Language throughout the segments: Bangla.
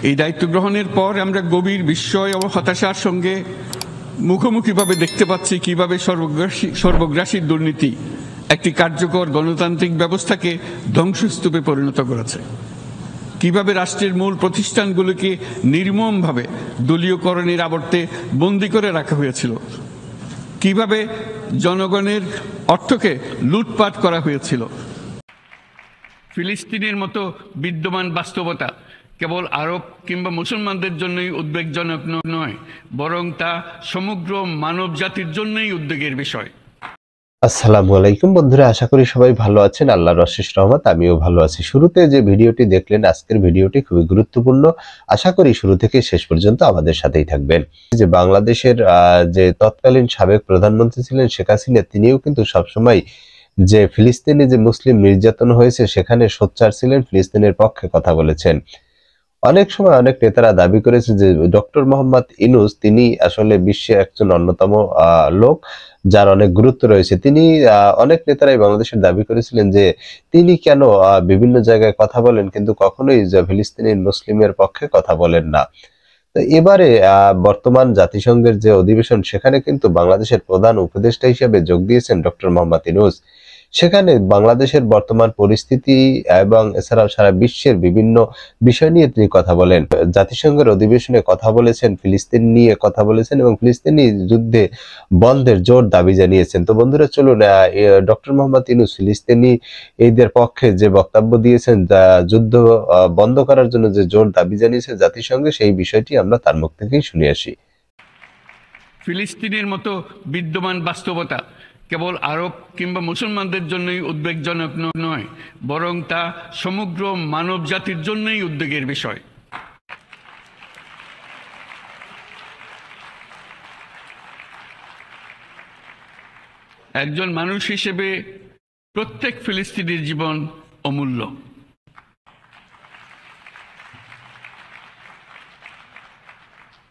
এই দায়িত্ব গ্রহণের পর আমরা গভীর বিস্ময় ও হতাশার সঙ্গে মুখোমুখিভাবে দেখতে পাচ্ছি কিভাবে সর্বগ্রাসী দুর্নীতি একটি কার্যকর গণতান্ত্রিক ব্যবস্থাকে ধ্বংসস্তূপে পরিণত করেছে, কিভাবে রাষ্ট্রের মূল প্রতিষ্ঠানগুলোকে নির্মমভাবে দলীয়করণের আবর্তে বন্দী করে রাখা হয়েছিল, কিভাবে জনগণের অর্থকে লুটপাট করা হয়েছিল। ফিলিস্তিনের মতো বিদ্যমান বাস্তবতা কেবল আরব কিংবা মুসলমানদের জন্যই উদ্বেগজনক নয়, বরং তা সমগ্র মানব জাতির জন্যই উদ্বেগের বিষয়। আসসালামু আলাইকুম বন্ধুরা, আশা করি সবাই ভালো আছেন। আল্লাহর অশেষ রহমত, আমিও ভালো আছি। শুরুতে যে ভিডিওটি দেখলেন, আজকের ভিডিওটি খুবই গুরুত্বপূর্ণ। আশা করি শুরু থেকে শেষ পর্যন্ত আমাদের সাথেই থাকবেন। যে বাংলাদেশের যে তৎকালীন সাবেক প্রধানমন্ত্রী ছিলেন শেখ হাসিনা, তিনিও কিন্তু সবসময় যে ফিলিস্তিনে যে মুসলিম নির্যাতন হয়েছে সেখানে সোচ্চার ছিলেন, ফিলিস্তিনের পক্ষে কথা বলেছেন। অনেক সময় অনেক নেতারা দাবি করেছে যে ডক্টর মোহাম্মদ ইউনূস তিনি আসলে বিশ্বের একজন অন্যতম লোক যার অনেক গুরুত্ব রয়েছে। তিনি অনেক নেতারাই বাংলাদেশের দাবি করেছিলেন যে তিনি কেন বিভিন্ন জায়গায় কথা বলেন কিন্তু কখনোই যে ফিলিস্তিনি মুসলিমের পক্ষে কথা বলেন না। তো এবারে বর্তমান জাতিসংঘের যে অধিবেশন সেখানে কিন্তু বাংলাদেশের প্রধান উপদেষ্টা হিসেবে যোগ দিয়েছেন ডক্টর মোহাম্মদ ইউনূস। সেখানে বাংলাদেশের বর্তমান পরিস্থিতি এবং এছাড়াও সারা বিশ্বের বিভিন্ন বিষয় নিয়ে তিনি কথা বলেন। জাতিসংঘের অধিবেশনে কথা বলেছেন, ফিলিস্তিন নিয়ে কথা বলেছেন এবং ফিলিস্তিনি যুদ্ধে বন্ধের জোর দাবি জানিয়েছেন। তো বন্ধুরা চলুন, ডক্টর মোহাম্মদ ইউনূস ফিলিস্তিনি এইদের পক্ষে যে বক্তব্য দিয়েছেন, যুদ্ধ বন্ধ করার জন্য যে জোর দাবি জানিয়েছে জাতিসংঘে, সেই বিষয়টি আমরা তার মুখ থেকেই শুনে আসি। ফিলিস্তিনের মতো বিদ্যমান বাস্তবতা কেবল আরব কিংবা মুসলমানদের জন্যই উদ্বেগজনক নয়, বরং তা সমগ্র মানব জাতির জন্যই উদ্বেগের বিষয়। একজন মানুষ হিসেবে প্রত্যেক ফিলিস্তিনির জীবন অমূল্য।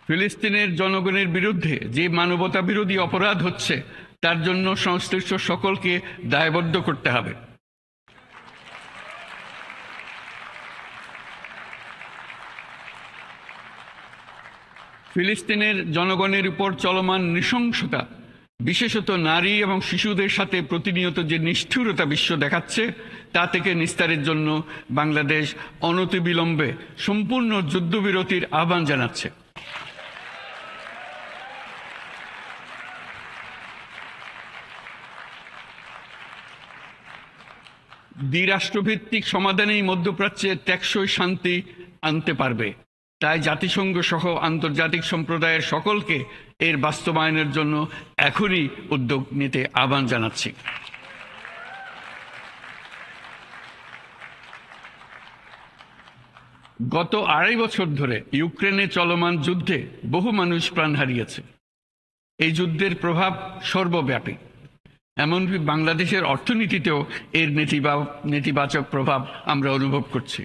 ফিলিস্তিনের জনগণের বিরুদ্ধে যে মানবতা বিরোধী অপরাধ হচ্ছে তার জন্য সংশ্লিষ্ট সকলকে দায়বদ্ধ করতে হবে। ফিলিস্তিনের জনগণের উপর চলমান নৃশংসতা, বিশেষত নারী এবং শিশুদের সাথে প্রতিনিয়ত যে নিষ্ঠুরতা বিশ্ব দেখাচ্ছে, তা থেকে নিস্তারের জন্য বাংলাদেশ অনতিবিলম্বে সম্পূর্ণ যুদ্ধবিরতির আহ্বান জানাচ্ছে। দ্বিরাষ্ট্রভিত্তিক সমাধানেই মধ্যপ্রাচ্যে টেকসই শান্তি আনতে পারবে। তাই জাতিসংঘ সহ আন্তর্জাতিক সম্প্রদায়ের সকলকে এর বাস্তবায়নের জন্য এখনই উদ্যোগ নিতে আহ্বান জানাচ্ছি। গত 2.5 বছর ধরে ইউক্রেনে চলমান যুদ্ধে বহু মানুষ প্রাণ হারিয়েছে। এই যুদ্ধের প্রভাব সর্বব্যাপী, এমনকি বাংলাদেশের অর্থনীতিতেও এর নেতিবাচক প্রভাব আমরা অনুভব করছি।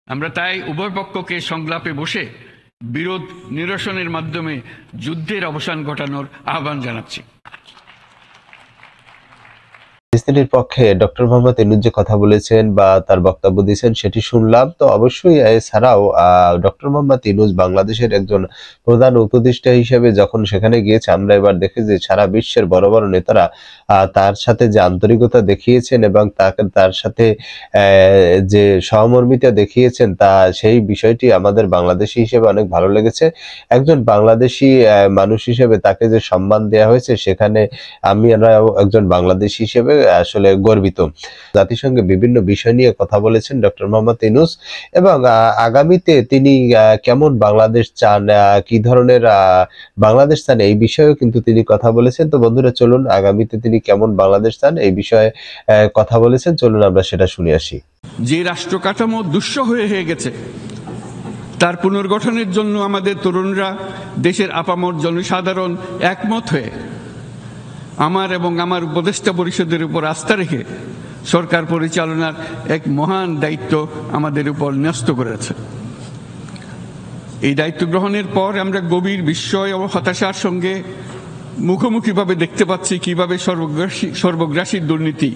আমরা তাই উভয় পক্ষকে সংলাপে বসে বিরোধ নিরসনের মাধ্যমে যুদ্ধের অবসান ঘটানোর আহ্বান জানাচ্ছি। ফিলিস্তিনের পক্ষে ডক্টর মোহাম্মদ ইউনূস যে কথা বলেছেন বা তার বক্তব্য দিয়েছেন সেটি শুনলাম। তো অবশ্যই এছাড়াও ডক্টর মোহাম্মদ ইউনূস বাংলাদেশের একজন প্রধান উপদেষ্টা হিসেবে যখন সেখানে গিয়েছে, আমরা এবার দেখি যে সারা বিশ্বের বড় বড় নেতারা তার সাথে যে আন্তরিকতা দেখিয়েছেন এবং তার সাথে যে সহমর্মিতা দেখিয়েছেন, তা সেই বিষয়টি আমাদের বাংলাদেশি হিসেবে অনেক ভালো লেগেছে। একজন বাংলাদেশি মানুষ হিসেবে তাকে যে সম্মান দেওয়া হয়েছে, সেখানে আমরাও একজন বাংলাদেশি হিসেবে আসলে গর্বিত। জাতিসংঘে বিভিন্ন বিষয় নিয়ে কথা বলেছেন ডক্টর মোহাম্মদ ইউনূস এবং আগামীতে তিনি কেমন বাংলাদেশ চান, কি ধরনের বাংলাদেশ চান, এই বিষয়েও কিন্তু তিনি কথা বলেছেন। তো বন্ধুরা চলুন, আগামীতে তিনি কেমন বাংলাদেশ চান এই বিষয়ে কথা বলেছেন, চলুন আমরা সেটা শুনে আসি। যে রাষ্ট্র কাঠামো দুঃসহ হয়ে গেছে, তার পুনর্গঠনের জন্য আমাদের তরুণরা, দেশের আপামর জনসাধারণ একমত হয়ে আমার এবং আমার উপদেষ্টা পরিষদের উপর আস্থা রেখে সরকার পরিচালনার এক মহান দায়িত্ব আমাদের উপর ন্যস্ত করেছে। এই দায়িত্ব গ্রহণের পর আমরা গভীর বিস্ময় ও হতাশার সঙ্গে মুখোমুখিভাবে দেখতে পাচ্ছি কিভাবে সর্বগ্রাসী দুর্নীতি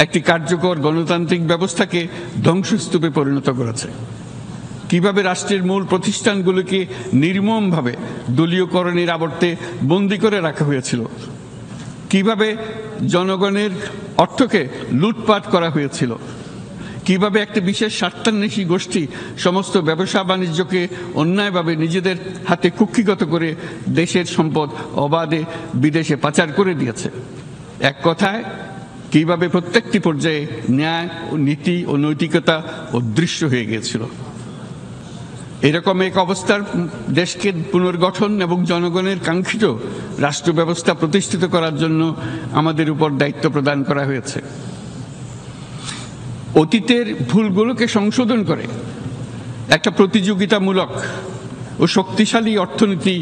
একটি কার্যকর গণতান্ত্রিক ব্যবস্থাকে ধ্বংসস্তূপে পরিণত করেছে, কিভাবে রাষ্ট্রের মূল প্রতিষ্ঠানগুলোকে নির্মমভাবে দলীয়করণের আবর্তে বন্দী করে রাখা হয়েছিল, কিভাবে জনগণের অর্থকে লুটপাট করা হয়েছিল, কিভাবে একটি বিশেষ স্বার্থান্বেষী গোষ্ঠী সমস্ত ব্যবসা বাণিজ্যকে অন্যায়ভাবে নিজেদের হাতে কুক্ষিগত করে দেশের সম্পদ অবাধে বিদেশে পাচার করে দিয়েছে। এক কথায় কিভাবে প্রত্যেকটি পর্যায়ে ন্যায় ও নীতি ও নৈতিকতা অদৃশ্য হয়ে গিয়েছিল। এরকম এক অবস্থার দেশকে পুনর্গঠন এবং জনগণের কাঙ্ক্ষিত রাষ্ট্র ব্যবস্থা প্রতিষ্ঠিত করার জন্য আমাদের উপর দায়িত্ব প্রদান করা হয়েছে। অতীতের ভুলগুলোকে সংশোধন করে একটা প্রতিযোগিতামূলক ও শক্তিশালী অর্থনীতি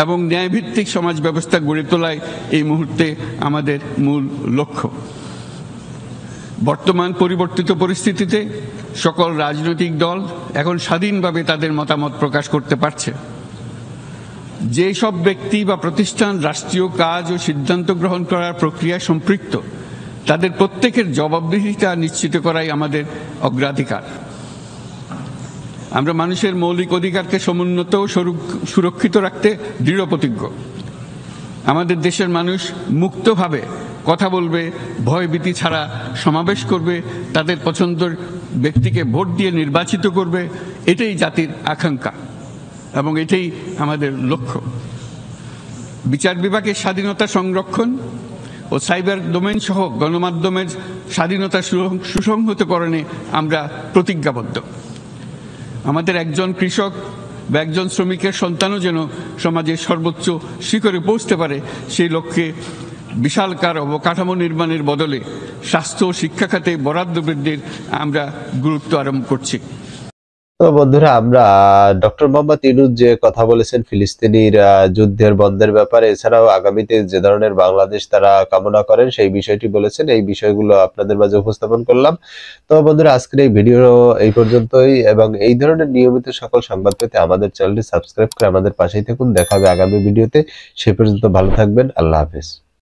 এবং ন্যায়ভিত্তিক সমাজ ব্যবস্থা গড়ে তোলাই এই মুহূর্তে আমাদের মূল লক্ষ্য। বর্তমান পরিবর্তিত পরিস্থিতিতে সকল রাজনৈতিক দল এখন স্বাধীনভাবে তাদের মতামত প্রকাশ করতে পারছে। যেসব ব্যক্তি বা প্রতিষ্ঠান রাষ্ট্রীয় কাজ ও সিদ্ধান্ত গ্রহণ করার প্রক্রিয়ায় সম্পৃক্ত, তাদের প্রত্যেকের জবাবদিহিতা নিশ্চিত করাই আমাদের অগ্রাধিকার। আমরা মানুষের মৌলিক অধিকারকে সমুন্নত ও সুরক্ষিত রাখতে দৃঢ় প্রতিজ্ঞ। আমাদের দেশের মানুষ মুক্তভাবে কথা বলবে, ভয়ভীতি ছাড়া সমাবেশ করবে, তাদের পছন্দের ব্যক্তিকে ভোট দিয়ে নির্বাচিত করবে, এটাই জাতির আকাঙ্ক্ষা এবং এটাই আমাদের লক্ষ্য। বিচার বিভাগের স্বাধীনতা সংরক্ষণ ও সাইবার ডোমেইন সহ গণমাধ্যমের স্বাধীনতা সুসংহতকরণে আমরা প্রতিজ্ঞাবদ্ধ। আমাদের একজন কৃষক বা একজন শ্রমিকের সন্তানও যেন সমাজের সর্বোচ্চ শিখরে পৌঁছতে পারে, সেই লক্ষ্যে বিশালকার অবকাঠামো নির্মাণের বদলে স্বাস্থ্য ও শিক্ষা খাতে বরাদ্দ বৃদ্ধির আমরা গুরুত্ব আরোপ করছি। তো বন্ধুরা, আমরা ডক্টর মোহাম্মদ ইউনূস যে কথা বলেছেন ফিলিস্তিনির যুদ্ধের বন্ধের ব্যাপারে, এছাড়াও আগামীতে যে ধরনের বাংলাদেশ তারা কামনা করেন সেই বিষয়টি বলেছেন, এই বিষয়গুলো আপনাদের মাঝে উপস্থাপন করলাম। তো বন্ধুরা, আজকের এই ভিডিও এই পর্যন্তই, এবং এই ধরনের নিয়মিত সকল সংবাদ পেতে আমাদের চ্যানেলটি সাবস্ক্রাইব করে আমাদের পাশেই থাকুন। দেখা হবে আগামী ভিডিওতে। সে পর্যন্ত ভালো থাকবেন। আল্লাহ হাফেজ।